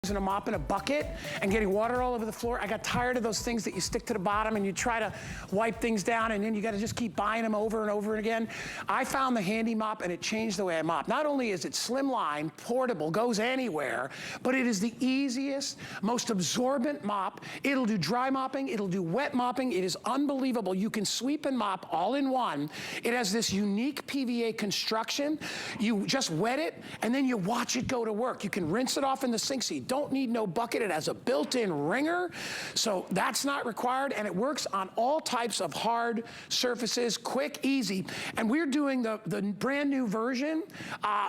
using a mop and a bucket and getting water all over the floor. I got tired of those things that you stick to the bottom and you try to wipe things down and then you got to just keep buying them over and over again. I found the HandiMop and it changed the way I mop. Not only is it slimline, portable, goes anywhere, but it is the easiest, most absorbent mop. It'll do dry mopping, it'll do wet mopping. It is unbelievable. You can sweep and mop all in one. It has this unique PVA construction. You just wet it and then you watch it go to work. You can rinse it off in the sink so you don't need no bucket. It has a built-in wringer, so that's not required, and it works on all types of hard surfaces, quick, easy. And we're doing the brand new version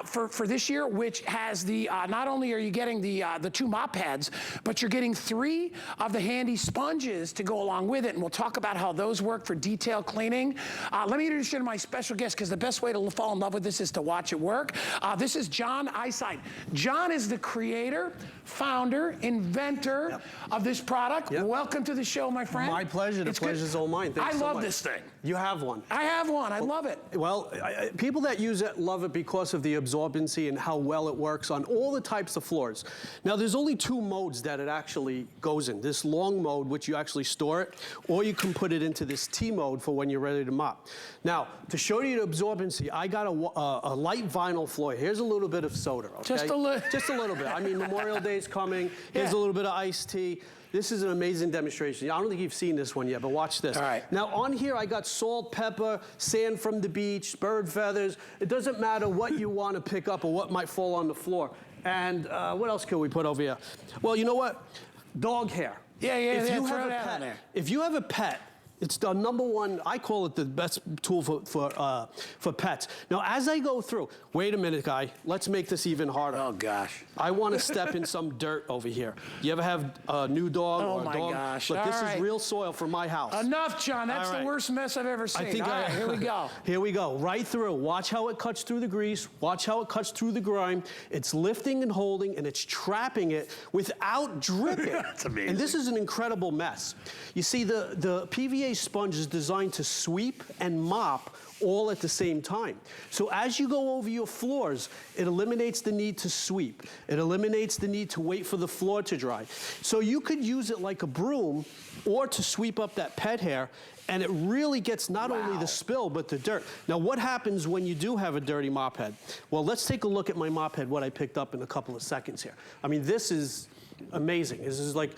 for this year, which has the, not only are you getting the 2 mop heads, but you're getting 3 of the HandiSponges to go along with it, and we'll talk about how those work for detail cleaning. Let me introduce you to my special guest, because the best way to fall in love with this is to watch it work. This is John Eyesight. John is the creator, founder, inventor of this product. Welcome to the show, my friend. My pleasure. The pleasure's all mine. Thanks so much. I love this thing. You have one. I have one. I love it. Well, people that use it love it because of the absorbency and how well it works on all the types of floors. Now, there's only 2 modes that it actually goes in. This long mode, which you actually store it, or you can put it into this T mode for when you're ready to mop. Now, to show you the absorbency, I got a light vinyl floor. Here's a little bit of soda, okay? Just a little. Just a little bit. I mean, Memorial Day's coming. Here's a little bit of iced tea. This is an amazing demonstration. I don't think you've seen this one yet, but watch this. All right. Now on here, I got salt, pepper, sand from the beach, bird feathers. It doesn't matter what you want to pick up or what might fall on the floor. And what else can we put over here? Well, you know what? Dog hair. If you have a pet, it's the #1, I call it the best tool for pets. Now, as I go through, wait a minute, guy, let's make this even harder. Oh, gosh. I want to step in some dirt over here. You ever have a new dog or a dog? Oh, my gosh. Look, this is real soil from my house. Enough, John. That's the worst mess I've ever seen. Here we go. Here we go. Right through. Watch how it cuts through the grease. Watch how it cuts through the grime. It's lifting and holding, and it's trapping it without dripping. That's amazing. And this is an incredible mess. You see, the PVA sponge is designed to sweep and mop all at the same time. So as you go over your floors, it eliminates the need to sweep. It eliminates the need to wait for the floor to dry. So you could use it like a broom or to sweep up that pet hair, and it really gets not only the spill, but the dirt. Now, what happens when you do have a dirty mop head? Well, let's take a look at my mop head, what I picked up in a couple of seconds here. I mean, this is amazing. This is like,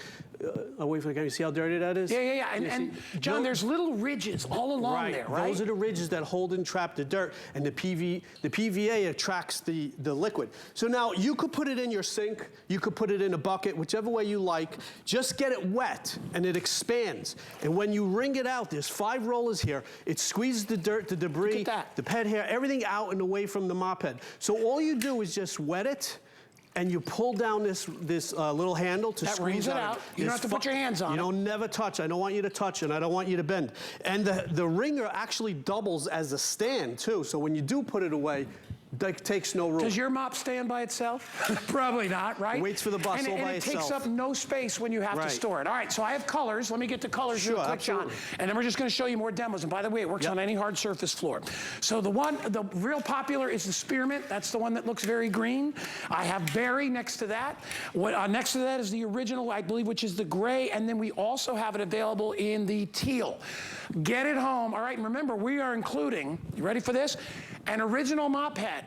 wait for the camera. You see how dirty that is? Yeah. And John, there's little ridges all along there, right? Those are the ridges that hold and trap the dirt, and the PVA attracts the liquid. So now you could put it in your sink, you could put it in a bucket, whichever way you like. Just get it wet, and it expands. And when you wring it out, there's 5 rollers here. It squeezes the dirt, the debris, the pet hair, everything out and away from the mop head. So all you do is just wet it, and you pull down this little handle to squeeze it out. You don't have to put your hands on it. You don't never touch. I don't want you to touch, and I don't want you to bend. And the wringer actually doubles as a stand, too. So when you do put it away, that takes no room. Does your mop stand by itself? Probably not, right? Waits for the bus all by itself. And it takes up no space when you have to store it. All right, so I have colors. Let me get to colors real quick, John. And then we're just going to show you more demos. And by the way, it works on any hard surface floor. So the real popular is the spearmint. That's the one that looks very green. I have berry next to that. Next to that is the original, I believe, which is the gray. And then we also have it available in the teal. Get it home. All right, and remember, we are including, you ready for this? An original mop head.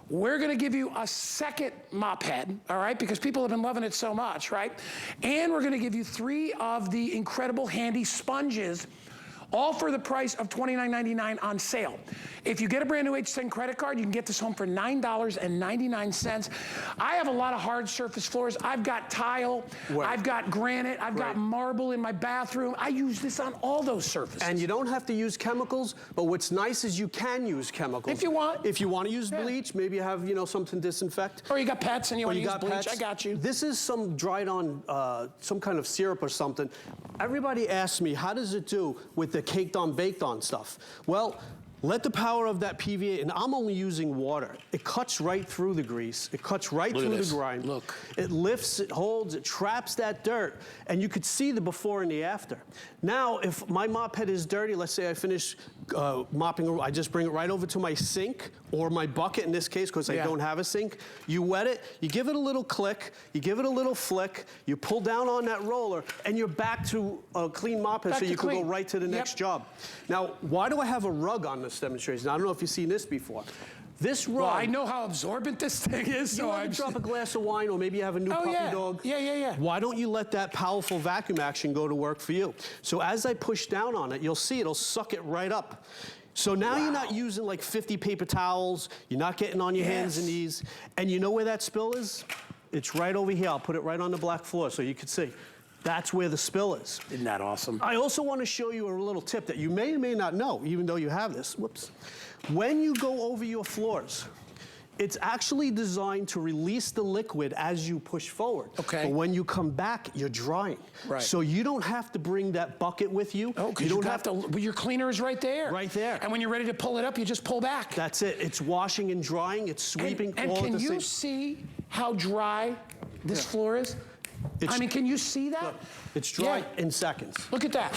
We're gonna give you a second mop head, all right? Because people have been loving it so much, right? And we're gonna give you 3 of the incredible HandiSponges, all for the price of $29.99 on sale. If you get a brand new H10 credit card, you can get this home for $9.99. I have a lot of hard surface floors. I've got tile, I've got granite, I've got marble in my bathroom. I use this on all those surfaces. And you don't have to use chemicals, but what's nice is you can use chemicals. If you want. If you want to use bleach, maybe you have, something to disinfect. Or you got pets and you want to use bleach, I got you. This is some dried on, some kind of syrup or something. Everybody asks me, how does it do with the caked on, baked on stuff? Well, Let the power of that PVA, and I'm only using water. It cuts right through the grease. It cuts right through the grime. Look. It lifts, it holds, it traps that dirt, and you could see the before and the after. Now, if my mop head is dirty, let's say I finish mopping, I just bring it right over to my sink or my bucket in this case, because I don't have a sink. You wet it, you give it a little click, you give it a little flick, you pull down on that roller, and you're back to a clean mop head so you can go right to the next job. Now, why do I have a rug on this demonstration? I don't know if you've seen this before. This rug. Well, I know how absorbent this thing is, so I drop a glass of wine, or maybe you have a new puppy dog. Yeah. Why don't you let that powerful vacuum action go to work for you? So as I push down on it, you'll see it'll suck it right up. So now you're not using like 50 paper towels. You're not getting on your hands and knees. And you know where that spill is? It's right over here. I'll put it right on the black floor so you can see. That's where the spill is. Isn't that awesome? I also want to show you a little tip that you may or may not know, even though you have this. Whoops. When you go over your floors, it's actually designed to release the liquid as you push forward. Okay. But when you come back, you're drying. Right. So you don't have to bring that bucket with you. Oh, because you don't have to. Your cleaner is right there. Right there. And when you're ready to pull it up, you just pull back. That's it. It's washing and drying. It's sweeping. And all can at the you same... see how dry this floor is? I mean, can you see that? Look, it's dry in seconds. Look at that.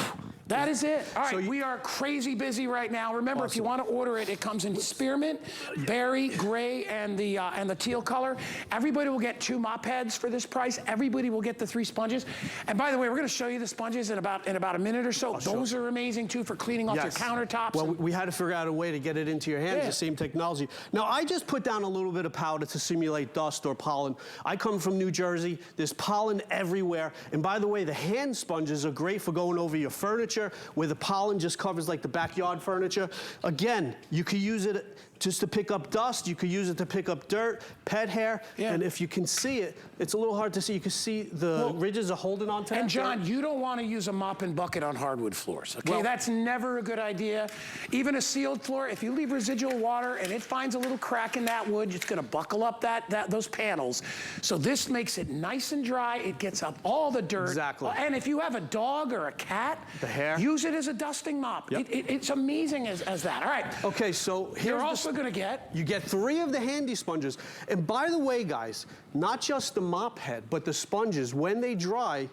That is it. All right, we are crazy busy right now. Remember, if you want to order it, it comes in spearmint, berry, gray, and the teal color. Everybody will get 2 mop heads for this price. Everybody will get the 3 sponges. And by the way, we're going to show you the sponges in about a minute or so. Those are amazing too for cleaning off your countertops. Well, we had to figure out a way to get it into your hands. The same technology. Now, I just put down a little bit of powder to simulate dust or pollen. I come from New Jersey. There's pollen everywhere. And by the way, the hand sponges are great for going over your furniture, where the pollen just covers like the backyard furniture. Again, you could use it just to pick up dust. You could use it to pick up dirt, pet hair. And if you can see it, it's a little hard to see. You can see the ridges are holding on to that. And John, you don't want to use a mop and bucket on hardwood floors, okay? Well, that's never a good idea. Even a sealed floor, if you leave residual water and it finds a little crack in that wood, it's going to buckle up those panels. So this makes it nice and dry. It gets up all the dirt. Exactly. And if you have a dog or a cat, the hair, use it as a dusting mop. It's amazing as that. All right. Okay, so here's you get 3 of the HandiSponges. And by the way, guys, not just the mop head, but the sponges, when they dry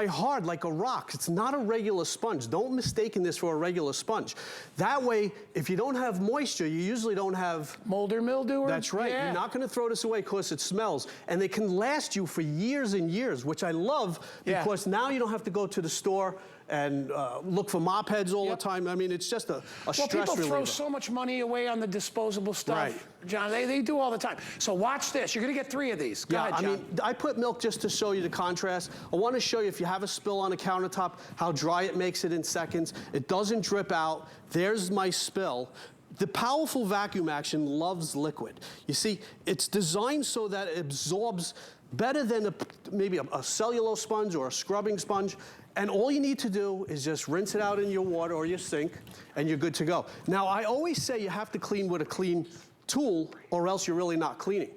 hard like a rock. It's not a regular sponge. Don't mistake this for a regular sponge. That way, if you don't have moisture, you usually don't have mold or mildew. That's right. You're not going to throw this away because it smells. And they can last you for years and years, which I love because now you don't have to go to the store and look for mop heads all the time. I mean, it's just a stress reliever. People throw so much money away on the disposable stuff, John. They do all the time. So watch this. You're going to get 3 of these. Go ahead, John. I mean, I put milk just to show you the contrast. I want to show you if you have a spill on a countertop, how dry it makes it in seconds. It doesn't drip out. There's my spill. The powerful vacuum action loves liquid. You see, it's designed so that it absorbs better than maybe a cellulose sponge or a scrubbing sponge. And all you need to do is just rinse it out in your water or your sink, and you're good to go. Now, I always say you have to clean with a clean tool, or else you're really not cleaning.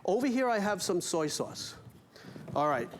Over here, I have some soy sauce. All right.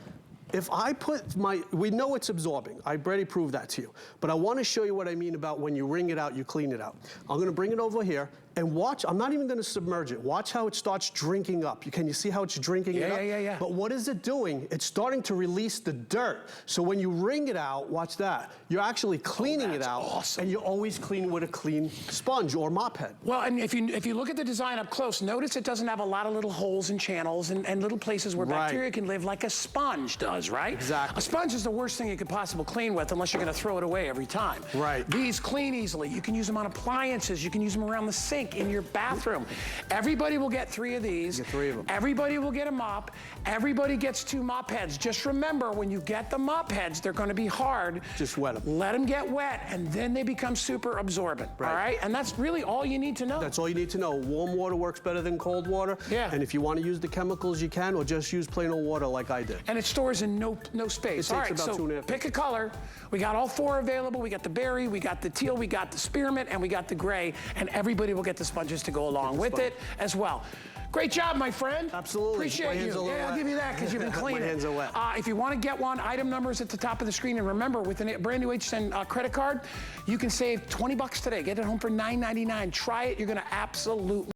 If I put we know it's absorbing. I already proved that to you. But I want to show you what I mean about when you wring it out, you clean it out. I'm going to bring it over here and watch. I'm not even going to submerge it. Watch how it starts drinking up. Can you see how it's drinking it up? Yeah. But what is it doing? It's starting to release the dirt. So when you wring it out, watch that. You're actually cleaning it out. Awesome. And you're always cleaning with a clean sponge or mop head. Well, and if you look at the design up close, notice it doesn't have a lot of little holes and channels and little places where bacteria can live like a sponge does, right? Exactly. A sponge is the worst thing you could possibly clean with unless you're going to throw it away every time. Right. These clean easily. You can use them on appliances. You can use them around the sink, in your bathroom. Everybody will get 3 of these. You get 3 of them. Everybody will get a mop. Everybody gets 2 mop heads. Just remember, when you get the mop heads, they're going to be hard. Just wet them. Let them get wet, and then they become super absorbent, all right? And that's really all you need to know. That's all you need to know. Warm water works better than cold water. Yeah. And if you want to use the chemicals, you can, or just use plain old water like I did. And it stores in no space. It takes about 2.5 minutes. Pick a color. We got all 4 available. We got the berry, we got the teal, we got the spearmint, and we got the gray, and everybody will get the sponges to go along with it as well. Great job, my friend. Absolutely. Appreciate My hands you. are a little Yeah, I'll wet. give you that because you've been cleaning. My hands are wet. If you want to get one, item numbers at the top of the screen. And remember, with a brand new HSN credit card, you can save $20 today. Get it home for $9.99. Try it. You're going to absolutely